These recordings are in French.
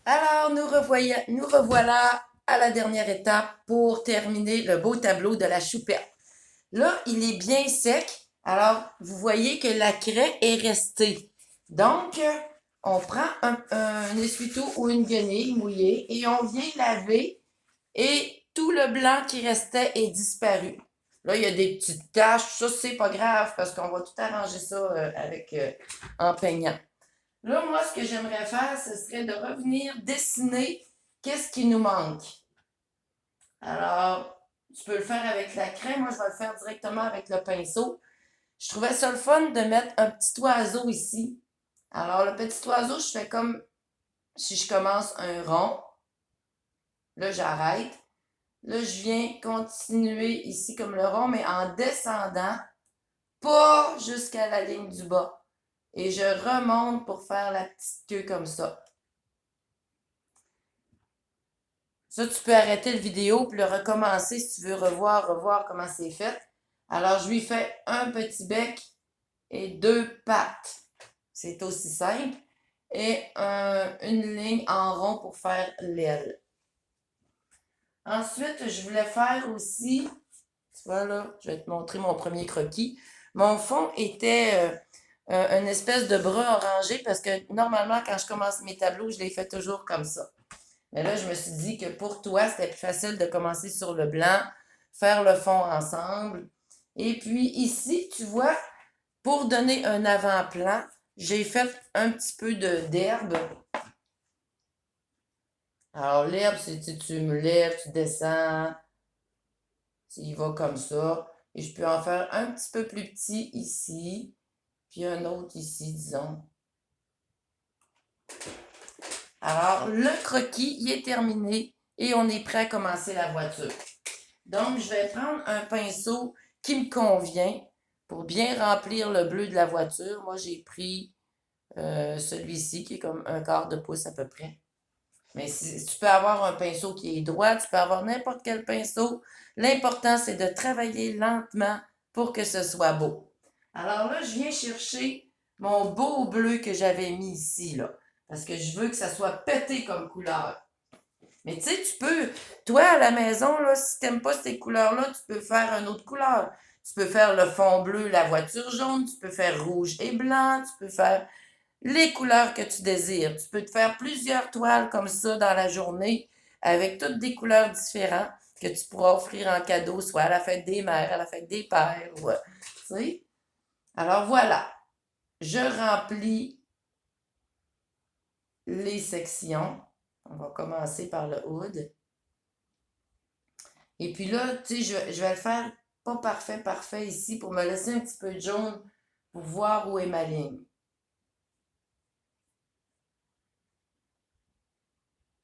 Alors, nous revoilà à la dernière étape pour terminer le beau tableau de la choupette. Là, il est bien sec. Alors, vous voyez que la craie est restée. Donc, on prend un essuie-tout ou une guenille mouillée et on vient laver et tout le blanc qui restait est disparu. Là, il y a des petites taches. Ça, c'est pas grave parce qu'on va tout arranger ça en peignant. Là, moi, ce que j'aimerais faire, ce serait de revenir dessiner qu'est-ce qui nous manque. Alors, tu peux le faire avec la crème, moi, je vais le faire directement avec le pinceau. Je trouvais ça le fun de mettre un petit oiseau ici. Alors, le petit oiseau, je fais comme si je commence un rond. Là, j'arrête. Là, je viens continuer ici comme le rond, mais en descendant, pas jusqu'à la ligne du bas. Et je remonte pour faire la petite queue comme ça. Ça, tu peux arrêter la vidéo puis le recommencer si tu veux revoir comment c'est fait. Alors, je lui fais un petit bec et deux pattes. C'est aussi simple. Et une ligne en rond pour faire l'aile. Ensuite, je voulais faire aussi, tu vois là, je vais te montrer mon premier croquis. Mon fond était une espèce de bras orangé parce que normalement, quand je commence mes tableaux, je les fais toujours comme ça. Mais là, je me suis dit que pour toi, c'était plus facile de commencer sur le blanc, faire le fond ensemble. Et puis ici, tu vois, pour donner un avant-plan, j'ai fait un petit peu d'herbe. Alors, l'herbe, c'est tu me lèves, tu descends, tu y vas comme ça. Et je peux en faire un petit peu plus petit ici, puis un autre ici, disons. Alors, le croquis, il est terminé et on est prêt à commencer la voiture. Donc, je vais prendre un pinceau qui me convient pour bien remplir le bleu de la voiture. Moi, j'ai pris celui-ci qui est comme un quart de pouce à peu près. Mais si, tu peux avoir un pinceau qui est droit, tu peux avoir n'importe quel pinceau. L'important, c'est de travailler lentement pour que ce soit beau. Alors là, je viens chercher mon beau bleu que j'avais mis ici, là. Parce que je veux que ça soit pété comme couleur. Mais tu sais, tu peux, toi à la maison, là, si tu n'aimes pas ces couleurs-là, tu peux faire une autre couleur. Tu peux faire le fond bleu, la voiture jaune, tu peux faire rouge et blanc, tu peux faire les couleurs que tu désires. Tu peux te faire plusieurs toiles comme ça dans la journée avec toutes des couleurs différentes que tu pourras offrir en cadeau, soit à la fête des mères, à la fête des pères, ou, tu sais. Alors voilà, je remplis les sections. On va commencer par le hood. Et puis là, tu sais, je vais le faire pas parfait ici pour me laisser un petit peu de jaune pour voir où est ma ligne.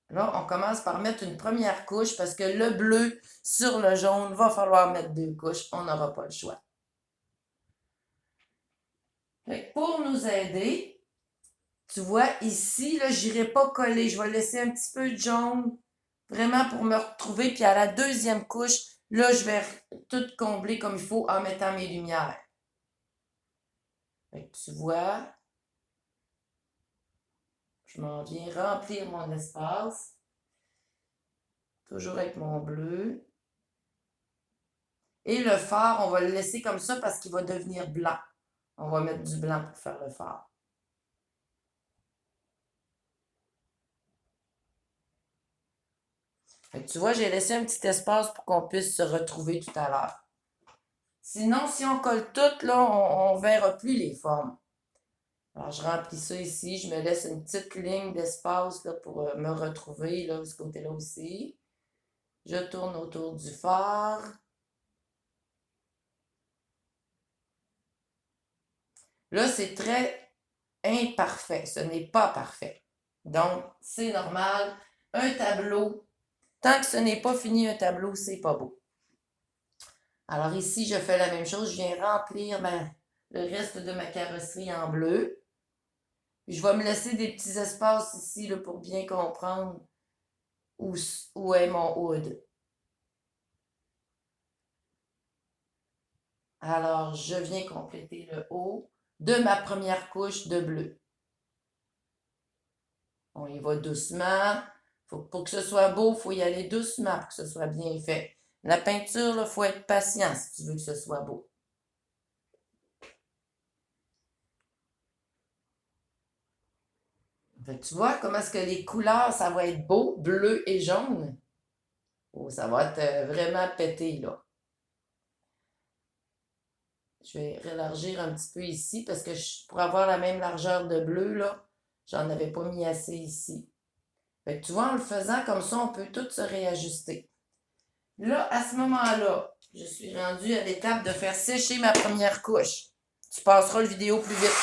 Là, on commence par mettre une première couche parce que le bleu sur le jaune, va falloir mettre deux couches. On n'aura pas le choix. Pour nous aider, tu vois, ici, là, je n'irai pas coller. Je vais laisser un petit peu de jaune vraiment pour me retrouver. Puis à la deuxième couche, là, je vais tout combler comme il faut en mettant mes lumières. Tu vois, je m'en viens remplir mon espace. Toujours avec mon bleu. Et le fard, on va le laisser comme ça parce qu'il va devenir blanc. On va mettre du blanc pour faire le fard. Fait que tu vois, j'ai laissé un petit espace pour qu'on puisse se retrouver tout à l'heure. Sinon, si on colle tout, là, on ne verra plus les formes. Alors, je remplis ça ici. Je me laisse une petite ligne d'espace là, pour me retrouver là, de ce côté-là aussi. Je tourne autour du phare. Là, c'est très imparfait. Ce n'est pas parfait. Donc, c'est normal. Un tableau, tant que ce n'est pas fini un tableau, c'est pas beau. Alors ici, je fais la même chose. Je viens remplir le reste de ma carrosserie en bleu. Puis je vais me laisser des petits espaces ici là, pour bien comprendre où est mon hood. Alors, je viens compléter le haut de ma première couche de bleu. On y va doucement. Pour que ce soit beau, il faut y aller doucement pour que ce soit bien fait. La peinture, il faut être patient si tu veux que ce soit beau. Fait que tu vois comment est-ce que les couleurs, ça va être beau, bleu et jaune. Oh, ça va être vraiment pété, là. Je vais élargir un petit peu ici parce que pour avoir la même largeur de bleu, là, j'en avais pas mis assez ici. Fait que tu vois, en le faisant comme ça, on peut tout se réajuster. Là, à ce moment-là, je suis rendue à l'étape de faire sécher ma première couche. Tu passeras le vidéo plus vite.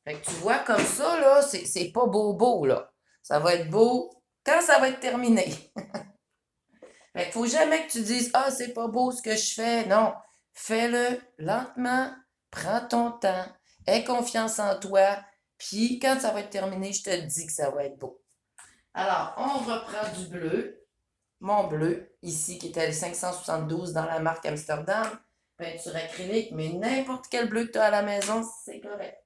Fait que tu vois, comme ça, là, c'est pas beau, là. Ça va être beau quand ça va être terminé. Fait qu'il faut jamais que tu dises, ah, c'est pas beau ce que je fais. Non. Fais-le lentement. Prends ton temps. Aie confiance en toi. Puis, quand ça va être terminé, je te dis que ça va être beau. Alors, on reprend du bleu. Mon bleu, ici, qui était le 572 dans la marque Amsterdam. Peinture acrylique, mais n'importe quel bleu que tu as à la maison, c'est correct.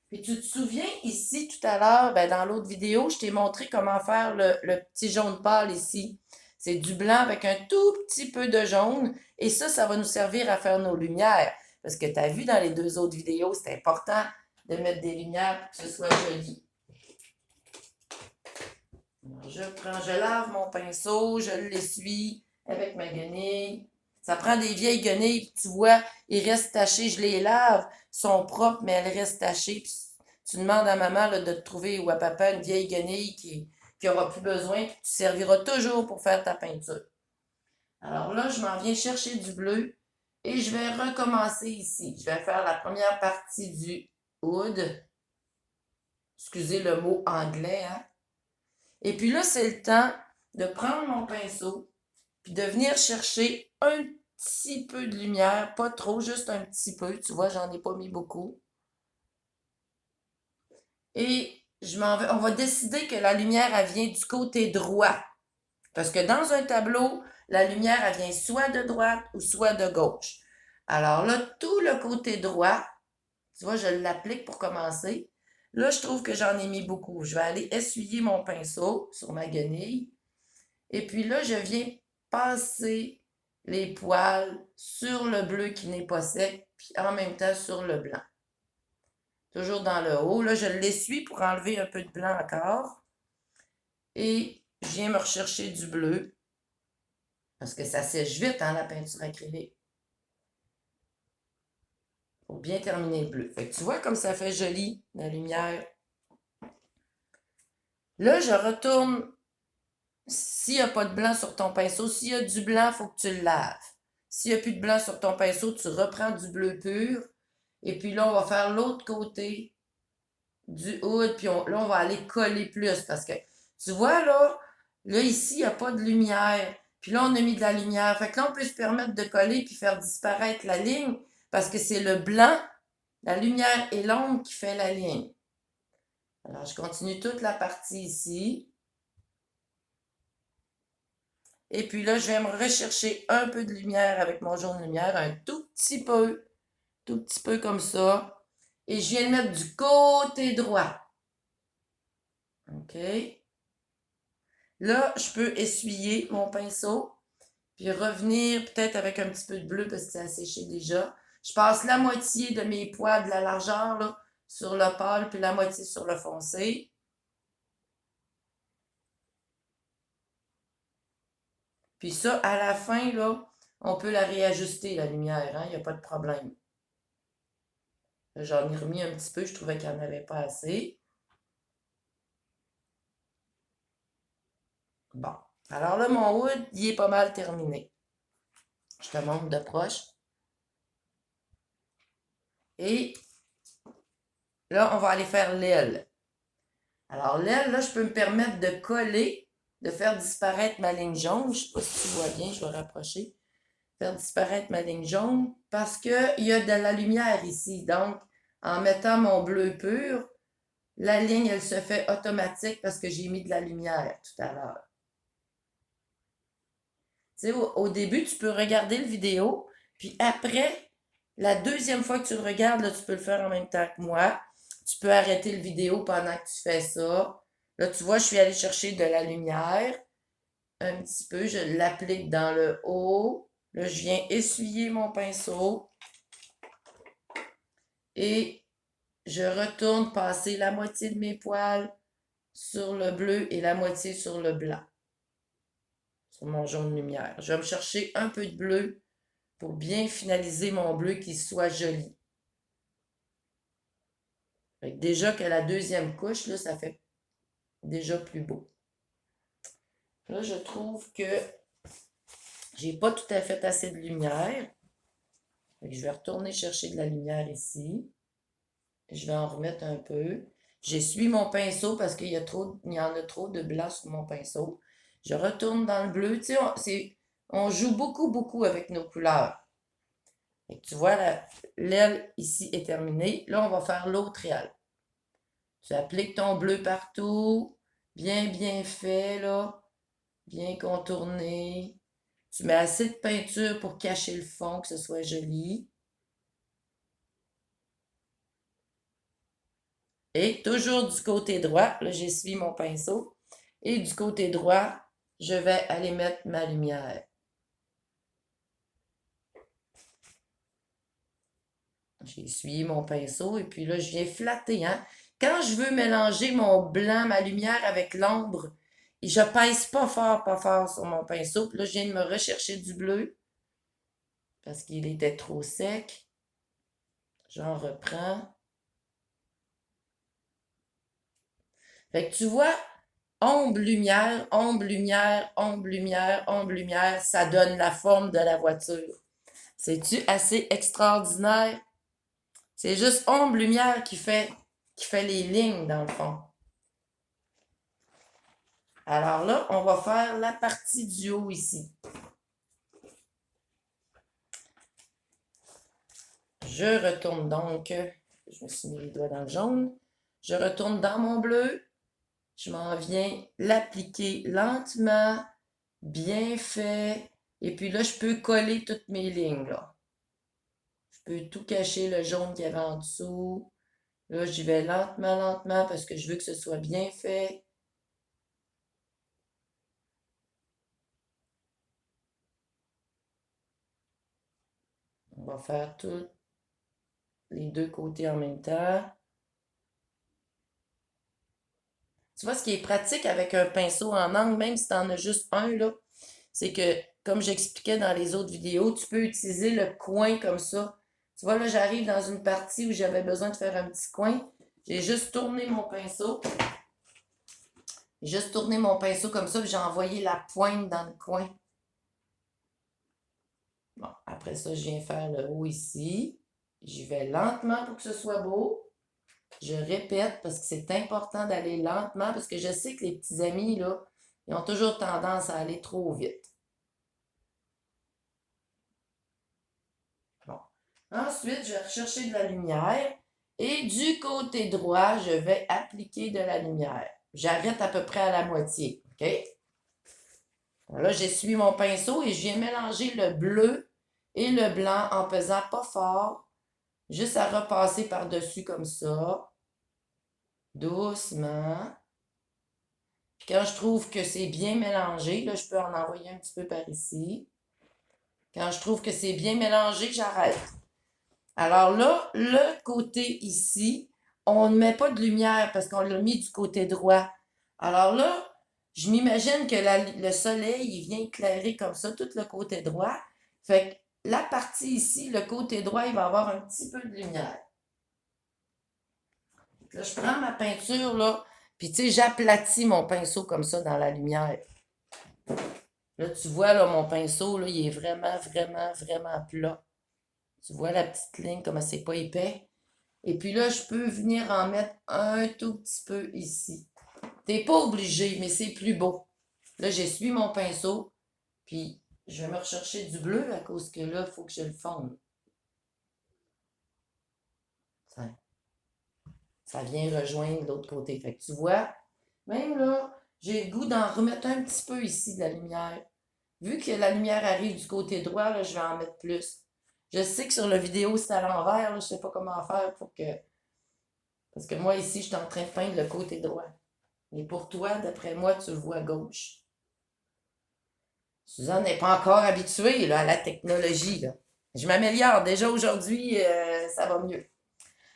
Puis tu te souviens ici tout à l'heure, dans l'autre vidéo, je t'ai montré comment faire le petit jaune pâle ici. C'est du blanc avec un tout petit peu de jaune. Et ça va nous servir à faire nos lumières. Parce que tu as vu dans les deux autres vidéos, c'est important de mettre des lumières pour que ce soit joli. Alors, je lave mon pinceau, je l'essuie avec ma guenille. Ça prend des vieilles guenilles, tu vois, ils restent tachés, je les lave, sont propres, mais elles restent tachées. Puis tu demandes à maman là, de te trouver ou à papa une vieille guenille qui n'aura plus besoin, puis tu serviras toujours pour faire ta peinture. Alors là, je m'en viens chercher du bleu et je vais recommencer ici. Je vais faire la première partie du hood. Excusez le mot anglais, hein? Et puis là, c'est le temps de prendre mon pinceau puis de venir chercher un petit peu de lumière, pas trop, juste un petit peu. Tu vois, j'en ai pas mis beaucoup. Et on va décider que la lumière, elle vient du côté droit. Parce que dans un tableau, la lumière, elle vient soit de droite ou soit de gauche. Alors là, tout le côté droit, tu vois, je l'applique pour commencer. Là, je trouve que j'en ai mis beaucoup. Je vais aller essuyer mon pinceau sur ma guenille. Et puis là, je viens passer les poils sur le bleu qui n'est pas sec, puis en même temps sur le blanc. Toujours dans le haut. Là, je l'essuie pour enlever un peu de blanc encore. Et je viens me rechercher du bleu. Parce que ça sèche vite, hein, la peinture acrylique. Pour bien terminer le bleu. Fait que tu vois comme ça fait joli, la lumière. Là, je retourne. S'il n'y a pas de blanc sur ton pinceau, s'il y a du blanc, il faut que tu le laves. S'il n'y a plus de blanc sur ton pinceau, tu reprends du bleu pur. Et puis là, on va faire l'autre côté du hood. Puis là, on va aller coller plus. Parce que, tu vois, là ici, il n'y a pas de lumière. Puis là, on a mis de la lumière. Fait que là, on peut se permettre de coller puis faire disparaître la ligne. Parce que c'est le blanc, la lumière et l'ombre qui fait la ligne. Alors, je continue toute la partie ici. Et puis là, je vais me rechercher un peu de lumière avec mon jaune lumière, un tout petit peu comme ça. Et je viens le mettre du côté droit. OK? Là, je peux essuyer mon pinceau, puis revenir peut-être avec un petit peu de bleu parce que ça a séché déjà. Je passe la moitié de mes poids de la largeur là, sur le pâle, puis la moitié sur le foncé. Puis ça, à la fin, là, on peut la réajuster, la lumière, hein? Il n'y a pas de problème. J'en ai remis un petit peu, je trouvais qu'il n'y en avait pas assez. Bon. Alors là, mon wood, il est pas mal terminé. Je te montre de proche. Et là, on va aller faire l'aile. Alors là, je peux me permettre de coller, de faire disparaître ma ligne jaune. Je ne sais pas si tu vois bien, je vais rapprocher. Faire disparaître ma ligne jaune parce qu'il y a de la lumière ici. Donc, en mettant mon bleu pur, la ligne, elle se fait automatique parce que j'ai mis de la lumière tout à l'heure. Tu sais, au début, tu peux regarder le vidéo, puis après, la deuxième fois que tu le regardes, là, tu peux le faire en même temps que moi. Tu peux arrêter le vidéo pendant que tu fais ça. Là, tu vois, je suis allée chercher de la lumière un petit peu. Je l'applique dans le haut. Là, je viens essuyer mon pinceau. Et je retourne passer la moitié de mes poils sur le bleu et la moitié sur le blanc. Sur mon jaune lumière. Je vais me chercher un peu de bleu pour bien finaliser mon bleu qui soit joli. Fait que déjà que la deuxième couche, là, ça fait déjà plus beau. Là, je trouve que j'ai pas tout à fait assez de lumière. Fait que je vais retourner chercher de la lumière ici. Je vais en remettre un peu. J'essuie mon pinceau parce qu'il y en a trop de blanc sur mon pinceau. Je retourne dans le bleu. Tu sais, on joue beaucoup, beaucoup avec nos couleurs. Et tu vois, l'aile ici est terminée. Là, on va faire l'autre aile. Tu appliques ton bleu partout. Bien, bien fait, là. Bien contourné. Tu mets assez de peinture pour cacher le fond, que ce soit joli. Et toujours du côté droit, là, j'essuie mon pinceau. Et du côté droit, je vais aller mettre ma lumière. J'ai essuyé mon pinceau et puis là, je viens flatter. Hein? Quand je veux mélanger mon blanc, ma lumière avec l'ombre, je pèse pas fort sur mon pinceau. Puis là, je viens de me rechercher du bleu parce qu'il était trop sec. J'en reprends. Fait que tu vois, ombre, lumière, ombre, lumière, ombre, lumière, ombre, lumière, ça donne la forme de la voiture. C'est-tu assez extraordinaire? C'est juste ombre, lumière qui fait les lignes dans le fond. Alors là, on va faire la partie du haut ici. Je retourne donc, je me suis mis les doigts dans le jaune. Je retourne dans mon bleu. Je m'en viens l'appliquer lentement, bien fait. Et puis là, je peux coller toutes mes lignes, là. Je peux tout cacher le jaune qu'il y avait en dessous. Là, j'y vais lentement, lentement parce que je veux que ce soit bien fait. On va faire tous les deux côtés en même temps. Tu vois, ce qui est pratique avec un pinceau en angle, même si tu en as juste un, là, c'est que, comme j'expliquais dans les autres vidéos, tu peux utiliser le coin comme ça. Tu vois, là, j'arrive dans une partie où j'avais besoin de faire un petit coin. J'ai juste tourné mon pinceau. J'ai juste tourné mon pinceau comme ça, puis j'ai envoyé la pointe dans le coin. Bon, après ça, je viens faire le haut ici. J'y vais lentement pour que ce soit beau. Je répète parce que c'est important d'aller lentement parce que je sais que les petits amis, là, ils ont toujours tendance à aller trop vite. Bon. Ensuite, je vais rechercher de la lumière et du côté droit, je vais appliquer de la lumière. J'arrête à peu près à la moitié. OK? Là, j'essuie mon pinceau et je viens mélanger le bleu et le blanc en pesant pas fort, juste à repasser par-dessus comme ça, doucement. Puis quand je trouve que c'est bien mélangé, là, je peux en envoyer un petit peu par ici. Quand je trouve que c'est bien mélangé, j'arrête. Alors là, le côté ici, on ne met pas de lumière parce qu'on l'a mis du côté droit. Alors là, je m'imagine que le soleil, il vient éclairer comme ça tout le côté droit. Fait que la partie ici, le côté droit, il va avoir un petit peu de lumière. Là, je prends ma peinture, là, puis tu sais, j'aplatis mon pinceau comme ça dans la lumière. Là, tu vois, là, mon pinceau, là, il est vraiment, vraiment, vraiment plat. Tu vois la petite ligne, comme c'est pas épais. Et puis là, je peux venir en mettre un tout petit peu ici. T'es pas obligé, mais c'est plus beau. Là, j'essuie mon pinceau, puis je vais me rechercher du bleu à cause que là, il faut que je le fonde. Ça, ça vient rejoindre l'autre côté. Fait que tu vois, même là, j'ai le goût d'en remettre un petit peu ici de la lumière. Vu que la lumière arrive du côté droit, là, je vais en mettre plus. Je sais que sur la vidéo, c'est à l'envers, là, je sais pas comment faire pour que... Parce que moi, ici, je suis en train de peindre le côté droit. Mais pour toi, d'après moi, tu le vois à gauche. Suzanne n'est pas encore habituée là, à la technologie. Là. Je m'améliore. Déjà aujourd'hui, ça va mieux.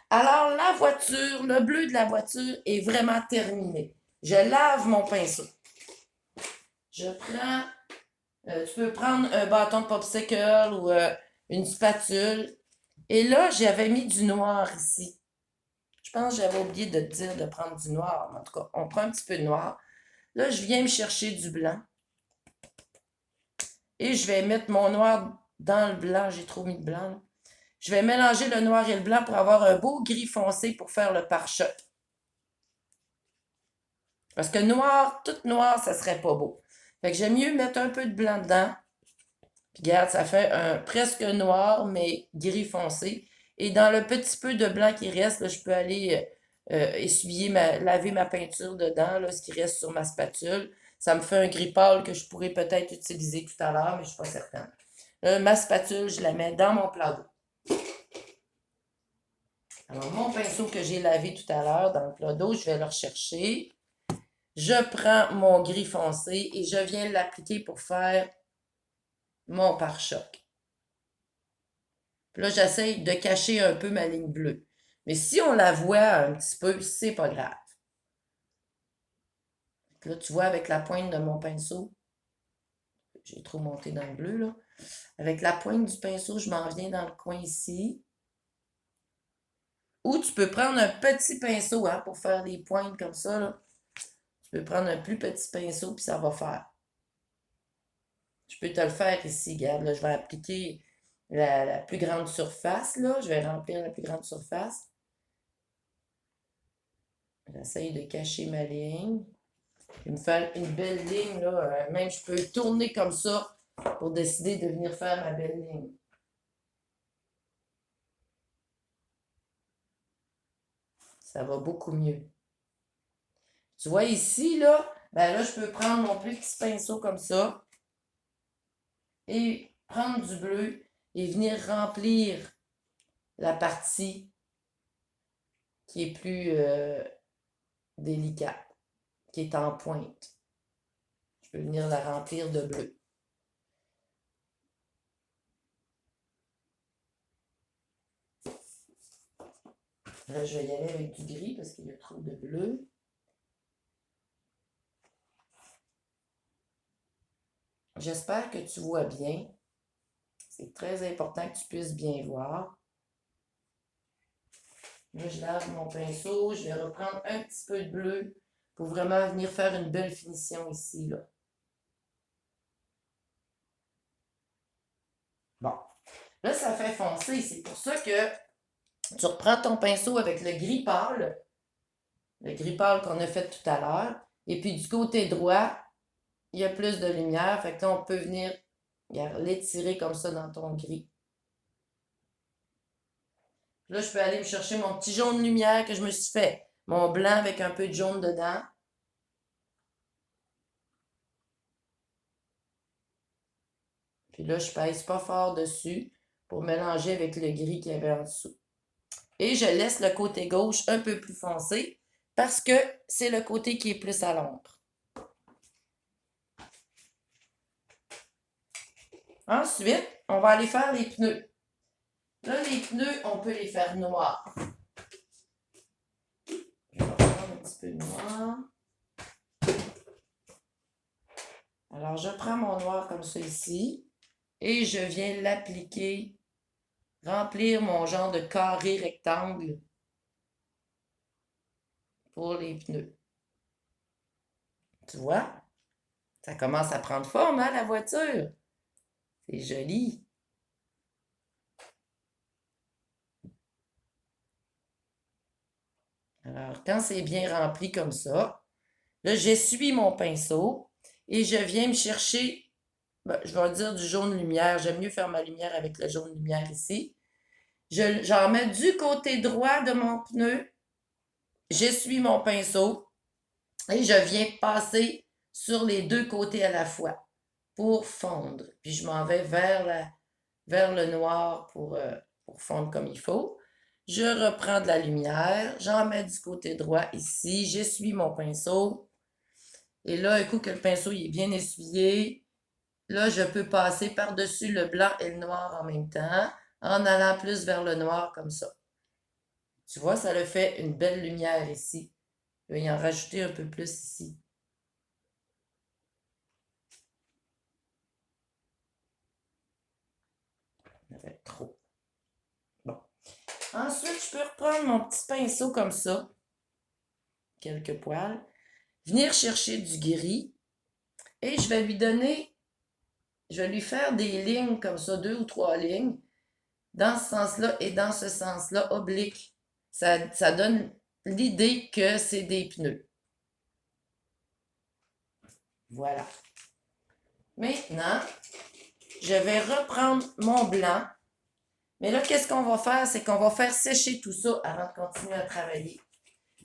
Alors, la voiture, le bleu de la voiture est vraiment terminé. Je lave mon pinceau. Je prends, tu peux prendre un bâton de popsicle ou une spatule. Et là, j'avais mis du noir ici. Je pense que j'avais oublié de te dire de prendre du noir. En tout cas, on prend un petit peu de noir. Là, je viens me chercher du blanc. Et je vais mettre mon noir dans le blanc. J'ai trop mis de blanc. Là. Je vais mélanger le noir et le blanc pour avoir un beau gris foncé pour faire le pare-choc. Parce que noir, tout noir, ça serait pas beau. Fait que j'aime mieux mettre un peu de blanc dedans. Puis regarde, ça fait un presque noir, mais gris foncé. Et dans le petit peu de blanc qui reste, là, je peux aller essuyer, laver ma peinture dedans, là, ce qui reste sur ma spatule. Ça me fait un gris pâle que je pourrais peut-être utiliser tout à l'heure, mais je ne suis pas certaine. Là, ma spatule, je la mets dans mon plat d'eau. Alors, mon pinceau que j'ai lavé tout à l'heure dans le plat d'eau, je vais le rechercher. Je prends mon gris foncé et je viens l'appliquer pour faire mon pare-choc. Puis là, j'essaye de cacher un peu ma ligne bleue. Mais si on la voit un petit peu, c'est pas grave. Là, tu vois, avec la pointe de mon pinceau, j'ai trop monté dans le bleu, là. Avec la pointe du pinceau, je m'en viens dans le coin ici. Ou tu peux prendre un petit pinceau hein, pour faire des pointes comme ça. Là. Tu peux prendre un plus petit pinceau, puis ça va faire. Je peux te le faire ici, regarde. Là, je vais appliquer la plus grande surface. Là. Je vais remplir la plus grande surface. J'essaye de cacher ma ligne. Je vais me faire une belle ligne. Là. Même je peux tourner comme ça pour décider de venir faire ma belle ligne. Ça va beaucoup mieux. Tu vois ici, là, ben là, je peux prendre mon plus petit pinceau comme ça et prendre du bleu et venir remplir la partie qui est plus délicate, qui est en pointe. Je peux venir la remplir de bleu. Là, je vais y aller avec du gris parce qu'il y a trop de bleu. J'espère que tu vois bien. C'est très important que tu puisses bien voir. Là, je lave mon pinceau. Je vais reprendre un petit peu de bleu pour vraiment venir faire une belle finition ici. Là. Bon. Là, ça fait foncer. C'est pour ça que tu reprends ton pinceau avec le gris pâle qu'on a fait tout à l'heure. Et puis du côté droit, il y a plus de lumière. Fait que là, on peut venir l'étirer comme ça dans ton gris. Là, je peux aller me chercher mon petit jaune lumière que je me suis fait. Mon blanc avec un peu de jaune dedans. Puis là, je pèse pas fort dessus pour mélanger avec le gris qu'il y avait en dessous. Et je laisse le côté gauche un peu plus foncé parce que c'est le côté qui est plus à l'ombre. Ensuite, on va aller faire les pneus. Là, les pneus, on peut les faire noirs. Je vais prendre un petit peu de noir. Alors, je prends mon noir comme ça ici et je viens l'appliquer, remplir mon genre de carré rectangle pour les pneus. Tu vois? Ça commence à prendre forme, hein, la voiture? C'est joli. Alors, quand c'est bien rempli comme ça, Là, j'essuie mon pinceau et je viens me chercher, je vais dire du jaune lumière. J'aime mieux faire ma lumière avec le jaune lumière ici. J'en mets du côté droit de mon pneu. J'essuie mon pinceau et je viens passer sur les deux côtés à la fois pour fondre. Puis je m'en vais vers le noir pour fondre comme il faut. Je reprends de la lumière, j'en mets du côté droit ici, j'essuie mon pinceau. Et là, un coup que le pinceau il est bien essuyé, là, je peux passer par-dessus le blanc et le noir en même temps, en allant plus vers le noir comme ça. Tu vois, ça le fait une belle lumière ici. Je vais y en rajouter un peu plus ici. Il y en avait trop. Bon. Ensuite, je peux reprendre mon petit pinceau comme ça, quelques poils, venir chercher du gris et je vais lui faire des lignes comme ça, 2 ou 3 lignes, dans ce sens-là et dans ce sens-là, oblique. Ça donne l'idée que c'est des pneus. Voilà. Maintenant, je vais reprendre mon blanc. Mais là, qu'est-ce qu'on va faire? C'est qu'on va faire sécher tout ça avant de continuer à travailler.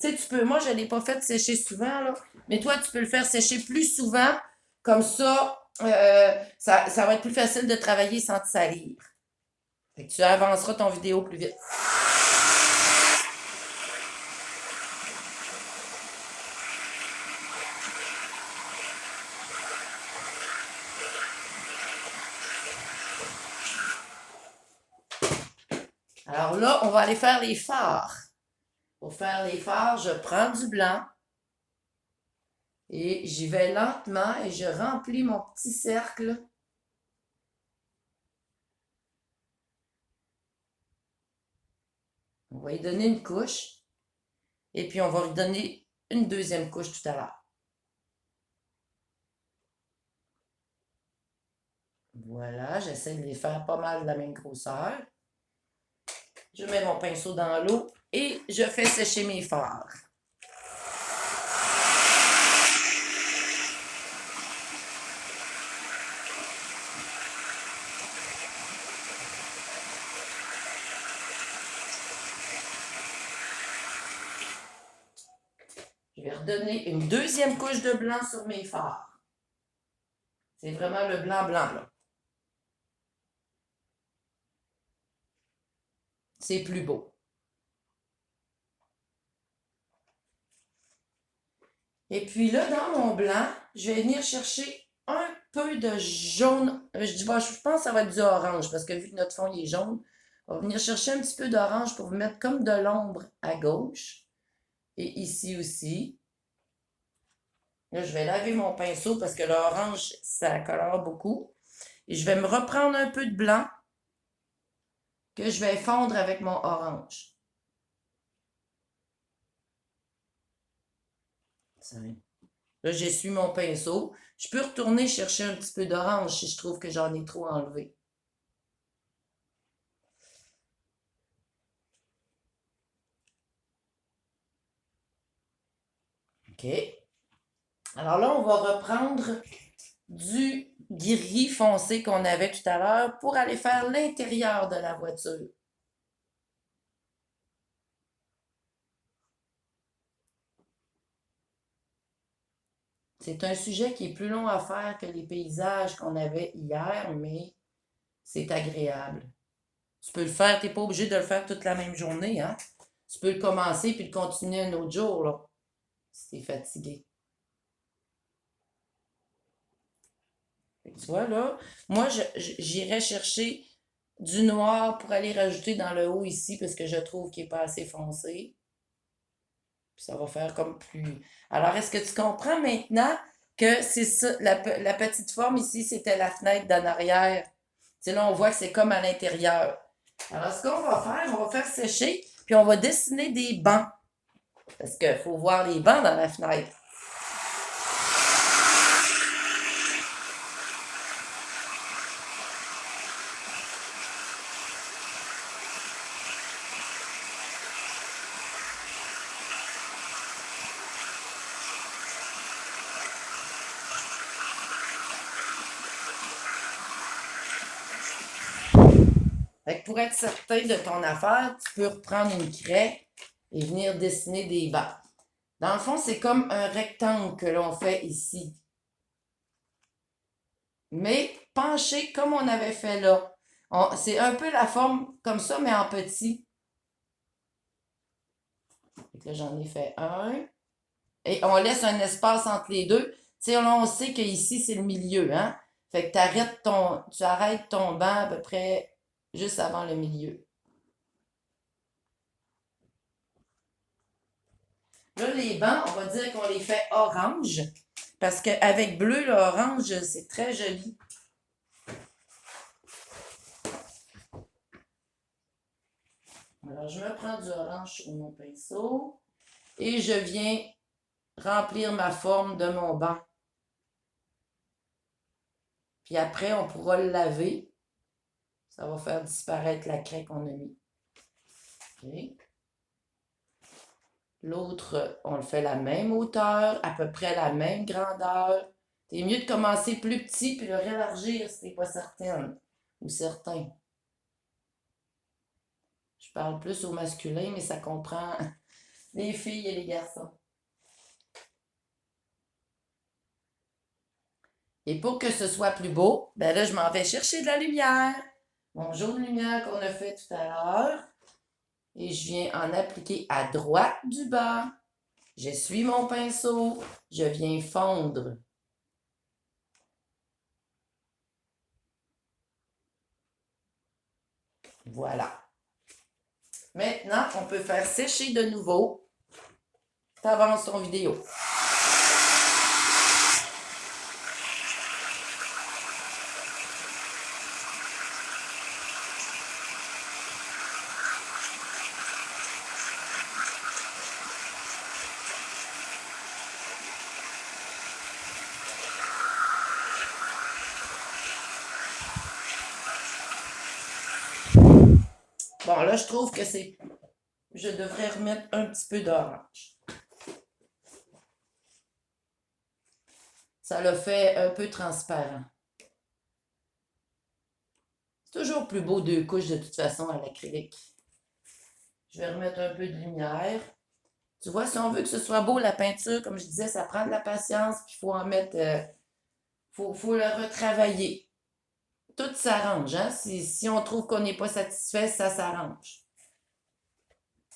Tu sais, moi, je ne l'ai pas fait sécher souvent, là, mais toi, tu peux le faire sécher plus souvent. Comme ça, ça va être plus facile de travailler sans te salir. Fait que tu avanceras ton vidéo plus vite. Alors là, on va aller faire les phares. Pour faire les phares, je prends du blanc et j'y vais lentement et je remplis mon petit cercle. On va y donner une couche et puis on va lui donner une deuxième couche tout à l'heure. Voilà, j'essaie de les faire pas mal de la même grosseur. Je mets mon pinceau dans l'eau et je fais sécher mes fards. Je vais redonner une deuxième couche de blanc sur mes fards. C'est vraiment le blanc-blanc, là. C'est plus beau. Et puis là, dans mon blanc, je vais venir chercher un peu de jaune. Je pense que ça va être du orange parce que vu que notre fond il est jaune, on va venir chercher un petit peu d'orange pour mettre comme de l'ombre à gauche. Et ici aussi. Là, je vais laver mon pinceau parce que l'orange, ça colore beaucoup. Et je vais me reprendre un peu de blanc que je vais fondre avec mon orange. Là, j'essuie mon pinceau. Je peux retourner chercher un petit peu d'orange si je trouve que j'en ai trop enlevé. OK. Alors là, on va reprendre du gris foncé qu'on avait tout à l'heure pour aller faire l'intérieur de la voiture. C'est un sujet qui est plus long à faire que les paysages qu'on avait hier, mais c'est agréable. Tu peux le faire, tu n'es pas obligé de le faire toute la même journée, hein? Tu peux le commencer puis le continuer un autre jour, là, si tu es fatigué. Tu vois, là, moi, j'irais chercher du noir pour aller rajouter dans le haut ici parce que je trouve qu'il n'est pas assez foncé. Puis ça va faire comme plus. Alors, est-ce que tu comprends maintenant que c'est ça, la petite forme ici, c'était la fenêtre d'en arrière? Tu sais, là, on voit que c'est comme à l'intérieur. Alors, ce qu'on va faire, on va faire sécher, puis on va dessiner des bancs. Parce qu'il faut voir les bancs dans la fenêtre. Fait que pour être certain de ton affaire, tu peux reprendre une craie et venir dessiner des bancs. Dans le fond, c'est comme un rectangle que l'on fait ici. Mais penché comme on avait fait là. C'est un peu la forme comme ça, mais en petit. Fait que là, j'en ai fait un. Et on laisse un espace entre les deux. Tu sais, là, on sait qu'ici, c'est le milieu, hein? Fait que tu arrêtes ton banc à peu près juste avant le milieu. Là, les bancs, on va dire qu'on les fait orange. Parce qu'avec bleu, l'orange, c'est très joli. Alors, je me prends du orange sur mon pinceau et je viens remplir ma forme de mon banc. Puis après, on pourra le laver. Ça va faire disparaître la craie qu'on a mis. OK. L'autre, on le fait la même hauteur, à peu près la même grandeur. C'est mieux de commencer plus petit puis le rélargir si t'es pas certaine ou certain. Je parle plus au masculin, mais ça comprend les filles et les garçons. Et pour que ce soit plus beau, ben là, je m'en vais chercher de la lumière. Mon jaune lumière qu'on a fait tout à l'heure. Et je viens en appliquer à droite du bas. J'essuie mon pinceau. Je viens fondre. Voilà. Maintenant, on peut faire sécher de nouveau. T'avances ton vidéo. Bon, là, je trouve que c'est... Je devrais remettre un petit peu d'orange. Ça le fait un peu transparent. C'est toujours plus beau 2 couches de toute façon à l'acrylique. Je vais remettre un peu de lumière. Tu vois, si on veut que ce soit beau, la peinture, comme je disais, ça prend de la patience, puis il faut en mettre... faut le retravailler. Tout s'arrange, hein? Si on trouve qu'on n'est pas satisfait, ça s'arrange.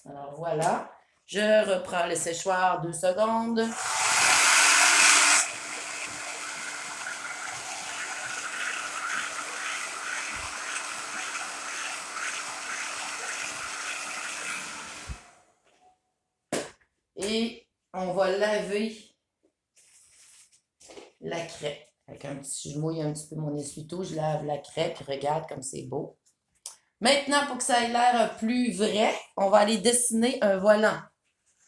Alors voilà. Je reprends le séchoir 2 secondes. Et on va laver la craie. Je mouille un petit peu mon essuie-tout, je lave la craie, puis regarde comme c'est beau. Maintenant, pour que ça ait l'air plus vrai, on va aller dessiner un volant.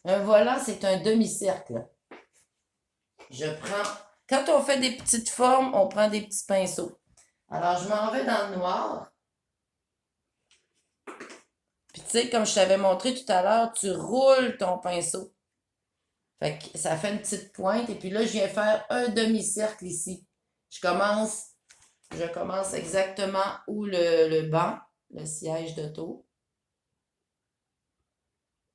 Un volant, c'est un demi-cercle. Je prends... Quand on fait des petites formes, on prend des petits pinceaux. Alors, je m'en vais dans le noir. Puis, tu sais, comme je t'avais montré tout à l'heure, tu roules ton pinceau. Fait que ça fait une petite pointe. Et puis là, je viens faire un demi-cercle ici. Je commence exactement où le banc, le siège d'auto.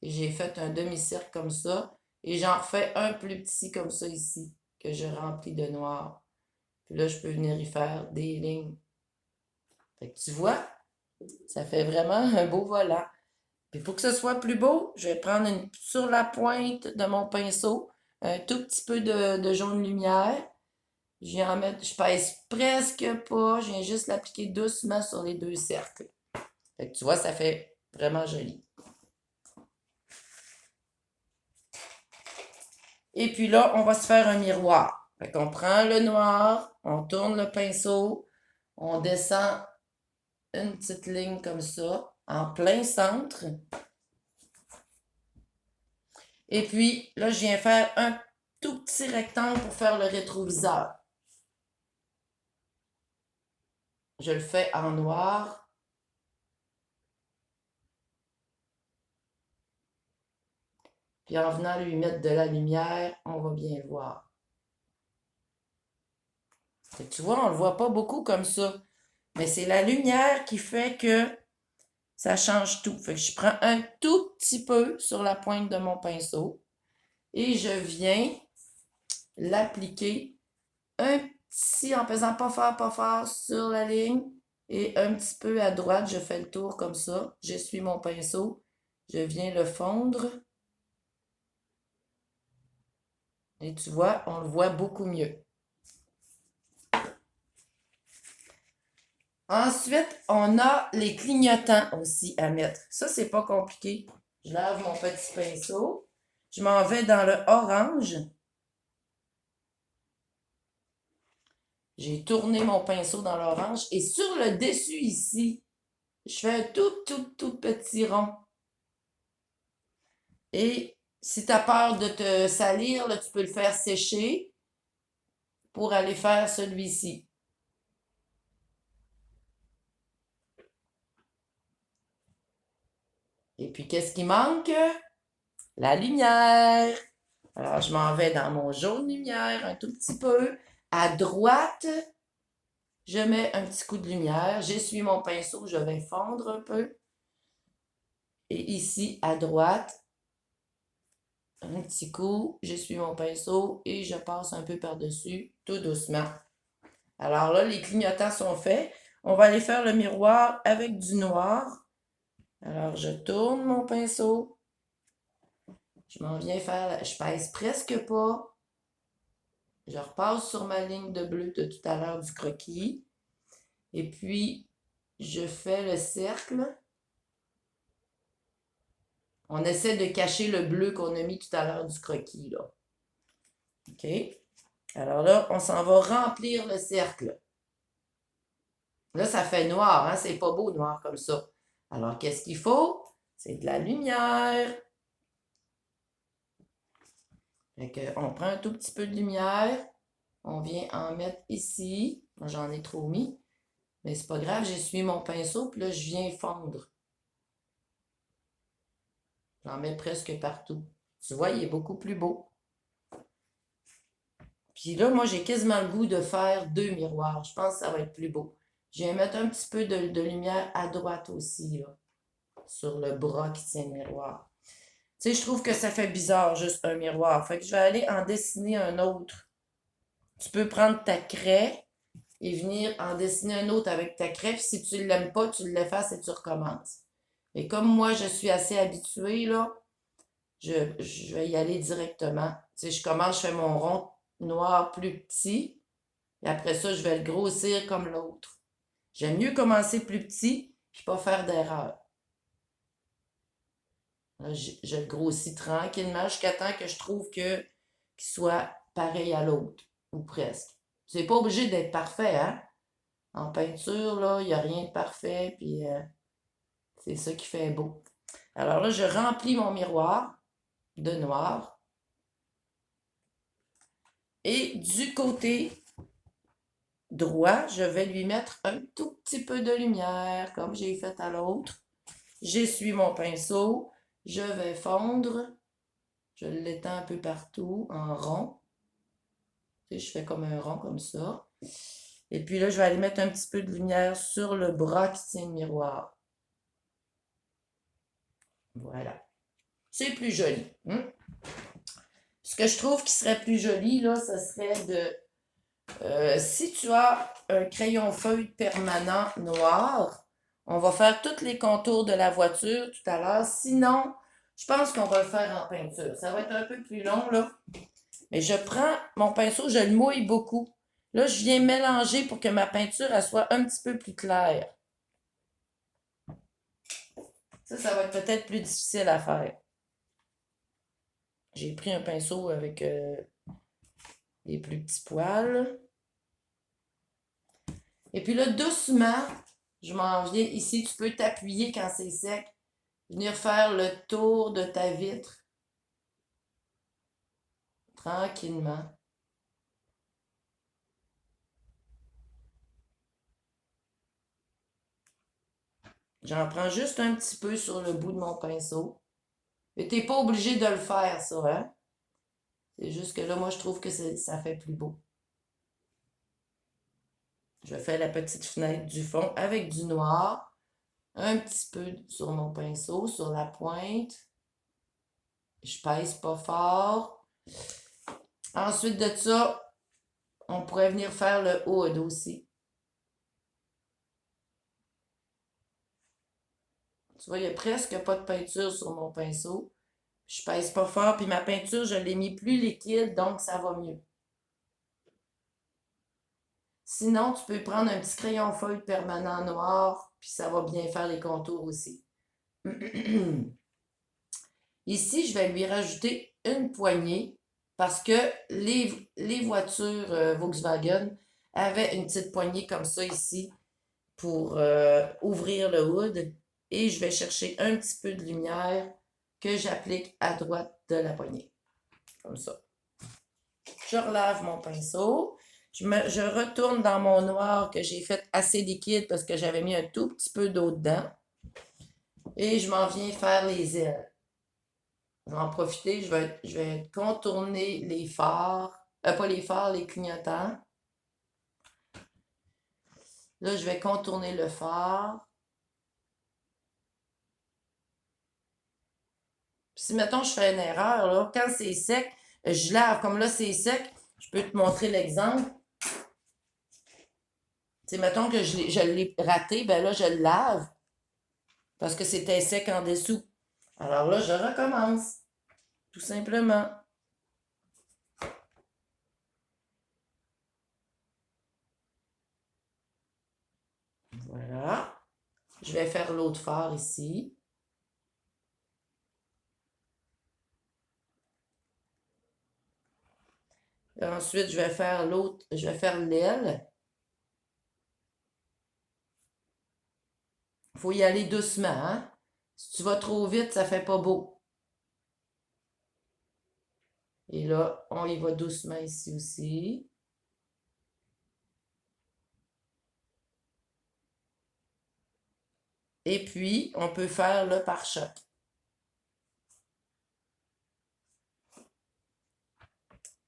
Et j'ai fait un demi-cercle comme ça. Et j'en refais un plus petit comme ça ici, que je remplis de noir. Puis là, je peux venir y faire des lignes. Fait que tu vois, ça fait vraiment un beau volant. Puis pour que ce soit plus beau, je vais prendre sur la pointe de mon pinceau un tout petit peu de jaune lumière. Je viens en mettre, je pèse presque pas, je viens juste l'appliquer doucement sur les 2 cercles. Fait que tu vois, ça fait vraiment joli. Et puis là, on va se faire un miroir. Fait qu'on prend le noir, on tourne le pinceau, on descend une petite ligne comme ça, en plein centre. Et puis, là, je viens faire un tout petit rectangle pour faire le rétroviseur. Je le fais en noir. Puis en venant lui mettre de la lumière, on va bien le voir. Et tu vois, on ne le voit pas beaucoup comme ça. Mais c'est la lumière qui fait que ça change tout. Fait que je prends un tout petit peu sur la pointe de mon pinceau et je viens l'appliquer un petit, en faisant pas fort sur la ligne et un petit peu à droite, je fais le tour comme ça. J'essuie mon pinceau, je viens le fondre. Et tu vois, on le voit beaucoup mieux. Ensuite, on a les clignotants aussi à mettre. Ça, c'est pas compliqué. Je lave mon petit pinceau. Je m'en vais dans le orange. J'ai tourné mon pinceau dans l'orange. Et sur le dessus ici, je fais un tout petit rond. Et si tu as peur de te salir, là, tu peux le faire sécher pour aller faire celui-ci. Et puis, qu'est-ce qui manque? La lumière. Alors, je m'en vais dans mon jaune lumière un tout petit peu. À droite, je mets un petit coup de lumière. J'essuie mon pinceau, je vais fondre un peu. Et ici, à droite, un petit coup, j'essuie mon pinceau et je passe un peu par-dessus, tout doucement. Alors là, les clignotants sont faits. On va aller faire le miroir avec du noir. Alors, je tourne mon pinceau. Je m'en viens faire, je pèse presque pas. Je repasse sur ma ligne de bleu de tout à l'heure du croquis. Et puis, je fais le cercle. On essaie de cacher le bleu qu'on a mis tout à l'heure du croquis, là. OK? Alors là, on s'en va remplir le cercle. Là, ça fait noir, hein? C'est pas beau noir comme ça. Alors, qu'est-ce qu'il faut? C'est de la lumière. Fait qu'on prend un tout petit peu de lumière. On vient en mettre ici. Moi, j'en ai trop mis. Mais c'est pas grave, j'essuie mon pinceau, puis là, je viens fondre. J'en mets presque partout. Tu vois, il est beaucoup plus beau. Puis là, moi, j'ai quasiment le goût de faire 2 miroirs. Je pense que ça va être plus beau. Je viens mettre un petit peu de lumière à droite aussi, là, sur le bras qui tient le miroir. Tu sais, je trouve que ça fait bizarre, juste un miroir. Fait que je vais aller en dessiner un autre. Tu peux prendre ta craie et venir en dessiner un autre avec ta craie. Puis si tu ne l'aimes pas, tu l'effaces et tu recommences. Mais comme moi, je suis assez habituée, là, je vais y aller directement. Tu sais, je commence, je fais mon rond noir plus petit. Et après ça, je vais le grossir comme l'autre. J'aime mieux commencer plus petit puis pas faire d'erreur. Là, je le grossis tranquillement jusqu'à temps que je trouve qu'il soit pareil à l'autre, ou presque. C'est pas obligé d'être parfait, hein? En peinture, là, il n'y a rien de parfait, puis c'est ça qui fait beau. Alors là, je remplis mon miroir de noir. Et du côté droit, je vais lui mettre un tout petit peu de lumière, comme j'ai fait à l'autre. J'essuie mon pinceau, je vais fondre, je l'étends un peu partout en rond. Tu sais, je fais comme un rond comme ça. Et puis là, je vais aller mettre un petit peu de lumière sur le bras qui tient le miroir. Voilà. C'est plus joli. Hein? Ce que je trouve qui serait plus joli, là, ce serait de... si tu as un crayon feuille permanent noir, on va faire tous les contours de la voiture tout à l'heure. Sinon, je pense qu'on va le faire en peinture. Ça va être un peu plus long, là. Mais je prends mon pinceau, je le mouille beaucoup. Là, je viens mélanger pour que ma peinture elle soit un petit peu plus claire. Ça va être peut-être plus difficile à faire. J'ai pris un pinceau avec des plus petits poils. Et puis là, doucement, je m'en viens ici. Tu peux t'appuyer quand c'est sec. Venir faire le tour de ta vitre. Tranquillement. J'en prends juste un petit peu sur le bout de mon pinceau. Et t'es pas obligé de le faire, ça, hein? C'est juste que là, moi, je trouve que ça fait plus beau. Je fais la petite fenêtre du fond avec du noir. un petit peu sur mon pinceau, sur la pointe. Je pèse pas fort. Ensuite de ça, on pourrait venir faire le hood aussi. Tu vois, il n'y a presque pas de peinture sur mon pinceau. Je pèse pas fort, puis ma peinture, je l'ai mis plus liquide, donc ça va mieux. Sinon, tu peux prendre un petit crayon feuille permanent noir, puis ça va bien faire les contours aussi. Ici, je vais lui rajouter une poignée parce que les voitures Volkswagen avaient une petite poignée comme ça ici pour ouvrir le hood. Et je vais chercher un petit peu de lumière que j'applique à droite de la poignée. Comme ça. Je relave mon pinceau. Je retourne dans mon noir que j'ai fait assez liquide parce que j'avais mis un tout petit peu d'eau dedans. Et je m'en viens faire les ailes. Je vais en profiter, je vais contourner les phares, pas les phares, les clignotants. Là, je vais contourner le phare. Puis si, mettons, je fais une erreur, là, quand c'est sec, je lave. Comme là, c'est sec, je peux te montrer l'exemple. Tu sais, mettons que je l'ai raté, ben là, je le lave parce que c'était sec en dessous. Alors là, je recommence, tout simplement. Voilà. Je vais faire l'autre phare ici. Ensuite, je vais faire l'autre, je vais faire l'aile. Il faut y aller doucement, hein? Si tu vas trop vite, ça fait pas beau. Et là, on y va doucement ici aussi. Et puis, on peut faire le pare-choc.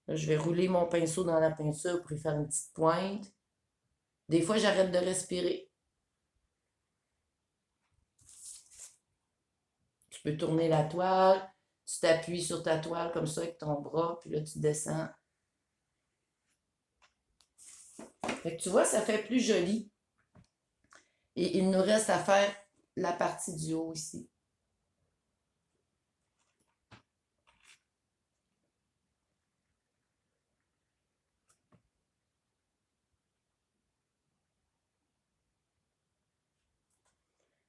Là, je vais rouler mon pinceau dans la peinture pour y faire une petite pointe. Des fois, j'arrête de respirer. Tu peux tourner la toile. Tu t'appuies sur ta toile comme ça avec ton bras, puis là, tu descends. Fait que tu vois, ça fait plus joli. Et il nous reste à faire la partie du haut ici.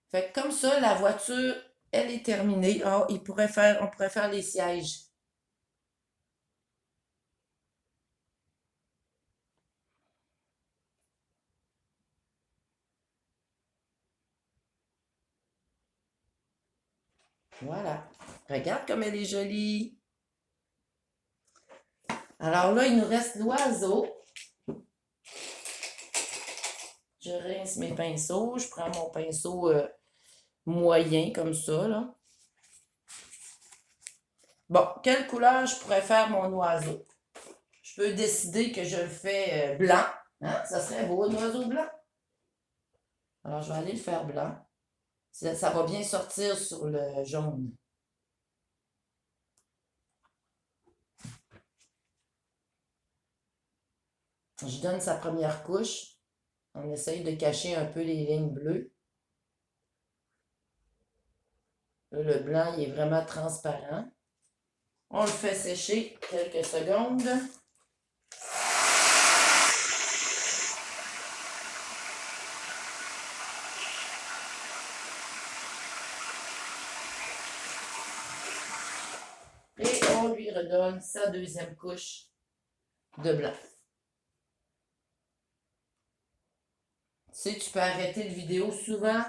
Fait que comme ça, la voiture, elle est terminée. Ah, on pourrait faire les sièges. Voilà. Regarde comme elle est jolie. Alors là, il nous reste l'oiseau. Je rince mes pinceaux. Je prends mon pinceau moyen comme ça, là. Bon, quelle couleur je pourrais faire mon oiseau? Je peux décider que je le fais blanc. Hein? Ça serait beau, un oiseau blanc. Alors, je vais aller le faire blanc. Ça va bien sortir sur le jaune. Je donne sa première couche. On essaye de cacher un peu les lignes bleues. Là, le blanc, il est vraiment transparent. On le fait sécher quelques secondes. Et on lui redonne sa deuxième couche de blanc. Tu sais, tu peux arrêter la vidéo souvent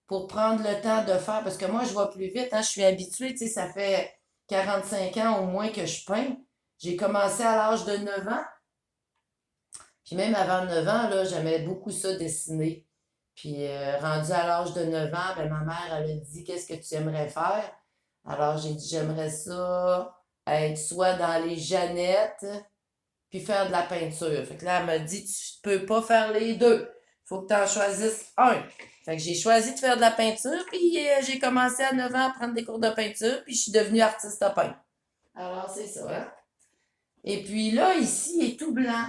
pour prendre le temps de faire, parce que moi, je vais plus vite, hein, je suis habituée, tu sais, ça fait 45 ans au moins que je peins. J'ai commencé à l'âge de 9 ans. Puis même avant 9 ans, là, j'aimais beaucoup ça dessiner. Puis rendu à l'âge de 9 ans, ben, ma mère, elle a dit, qu'est-ce que tu aimerais faire? Alors j'ai dit, j'aimerais ça être soit dans les Jeannettes, puis faire de la peinture. Fait que là, elle m'a dit, tu peux pas faire les deux. Faut que tu en choisisses un. Fait que j'ai choisi de faire de la peinture, puis j'ai commencé à 9 ans à prendre des cours de peinture, puis je suis devenue artiste à peindre. Alors, c'est ça, hein? Et puis là, ici, il est tout blanc.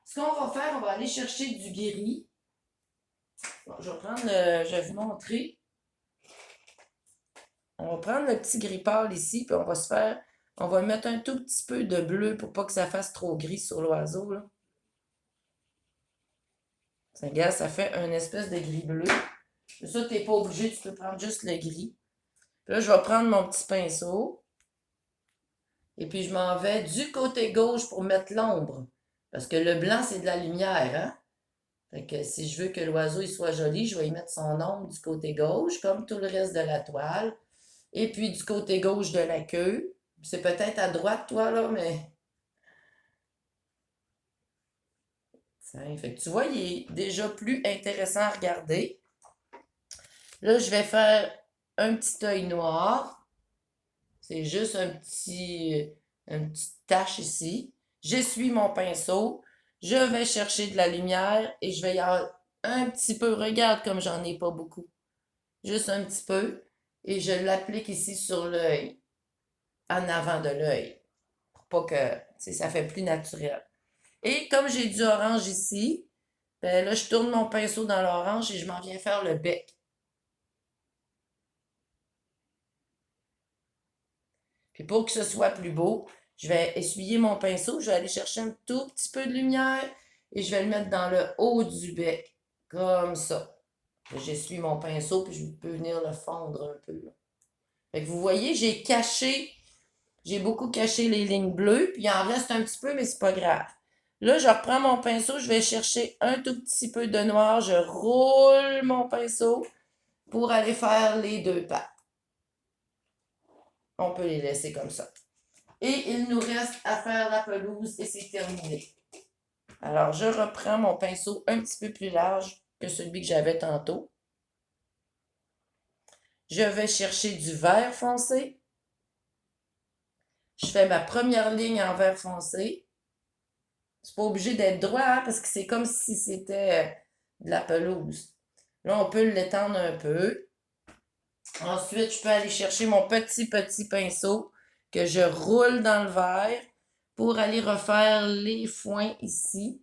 Ce qu'on va faire, on va aller chercher du gris. Bon, je vais prendre je vais vous montrer. On va prendre le petit gris pâle ici, puis on va mettre un tout petit peu de bleu pour pas que ça fasse trop gris sur l'oiseau, là. Ça, regarde, ça fait une espèce de gris bleu. Ça, t'es pas obligé, tu peux prendre juste le gris. Puis là, je vais prendre mon petit pinceau. Et puis, je m'en vais du côté gauche pour mettre l'ombre. Parce que le blanc, c'est de la lumière, hein? Fait que si je veux que l'oiseau il soit joli, je vais y mettre son ombre du côté gauche, comme tout le reste de la toile. Et puis, du côté gauche de la queue. C'est peut-être à droite, toi, là, mais... Fait que tu vois, il est déjà plus intéressant à regarder. Là, je vais faire un petit œil noir. C'est juste une petite tache ici. J'essuie mon pinceau. Je vais chercher de la lumière et je vais y avoir un petit peu. Regarde comme j'en ai pas beaucoup. Juste un petit peu. Et je l'applique ici sur l'œil. En avant de l'œil. Pour pas que ça fait plus naturel. Et comme j'ai du orange ici, ben là, je tourne mon pinceau dans l'orange et je m'en viens faire le bec. Puis pour que ce soit plus beau, je vais essuyer mon pinceau, je vais aller chercher un tout petit peu de lumière et je vais le mettre dans le haut du bec, comme ça. J'essuie mon pinceau puis je peux venir le fondre un peu, là. Fait que vous voyez, j'ai beaucoup caché les lignes bleues, puis il en reste un petit peu, mais c'est pas grave. Là, je reprends mon pinceau, je vais chercher un tout petit peu de noir, je roule mon pinceau pour aller faire les deux pattes. On peut les laisser comme ça. Et il nous reste à faire la pelouse et c'est terminé. Alors, je reprends mon pinceau un petit peu plus large que celui que j'avais tantôt. Je vais chercher du vert foncé. Je fais ma première ligne en vert foncé. C'est pas obligé d'être droit, hein, parce que c'est comme si c'était de la pelouse. Là, on peut l'étendre un peu. Ensuite, je peux aller chercher mon petit pinceau que je roule dans le vert pour aller refaire les foins ici.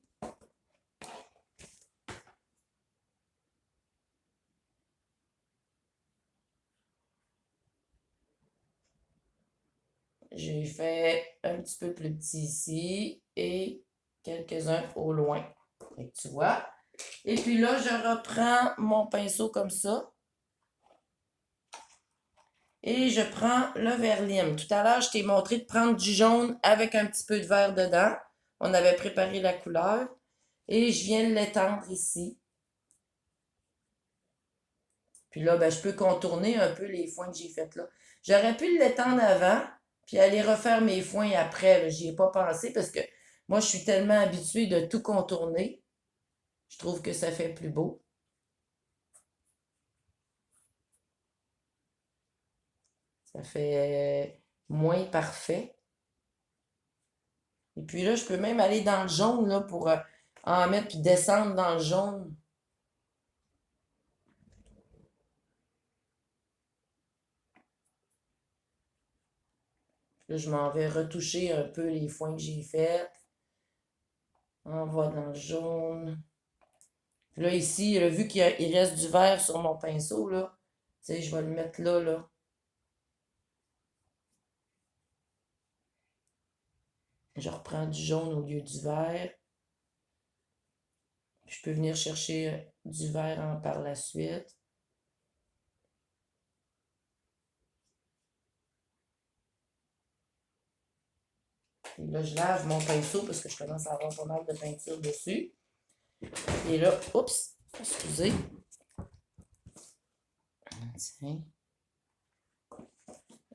J'ai fait un petit peu plus petit ici et quelques-uns au loin. Fait que tu vois. Et puis là, je reprends mon pinceau comme ça. Et je prends le vert lime. Tout à l'heure, je t'ai montré de prendre du jaune avec un petit peu de vert dedans. On avait préparé la couleur. Et je viens l'étendre ici. Puis là, ben, je peux contourner un peu les foins que j'ai faits là. J'aurais pu l'étendre avant, puis aller refaire mes foins après. J'y ai pas pensé parce que moi, je suis tellement habituée de tout contourner. Je trouve que ça fait plus beau. Ça fait moins parfait. Et puis là, je peux même aller dans le jaune là, pour en mettre puis descendre dans le jaune. Là, je m'en vais retoucher un peu les foins que j'ai faits. On va dans le jaune. Puis là, ici, là, vu qu'il reste du vert sur mon pinceau, là, tu sais, je vais le mettre là, là. Je reprends du jaune au lieu du vert. Je peux venir chercher du vert par la suite. Et là, je lave mon pinceau parce que je commence à avoir pas mal de peinture dessus. Et là, oups, excusez. Tiens.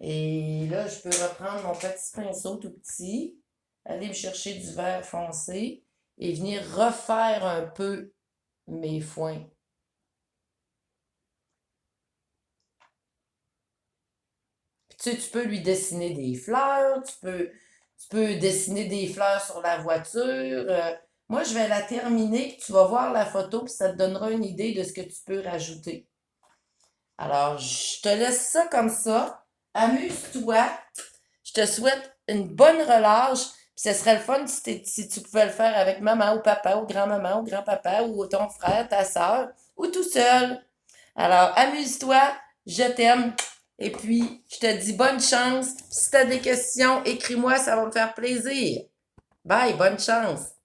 Et là, je peux reprendre mon petit pinceau tout petit, aller me chercher du vert foncé et venir refaire un peu mes foins. Puis, tu sais, tu peux lui dessiner des fleurs, tu peux dessiner des fleurs sur la voiture. Moi, je vais la terminer. Tu vas voir la photo, puis ça te donnera une idée de ce que tu peux rajouter. Alors, je te laisse ça comme ça. Amuse-toi. Je te souhaite une bonne relâche. Puis ce serait le fun si tu pouvais le faire avec maman ou papa ou grand-maman ou grand-papa ou ton frère, ta soeur ou tout seul. Alors, amuse-toi. Je t'aime. Et puis, je te dis bonne chance. Si tu as des questions, écris-moi, ça va me faire plaisir. Bye, bonne chance.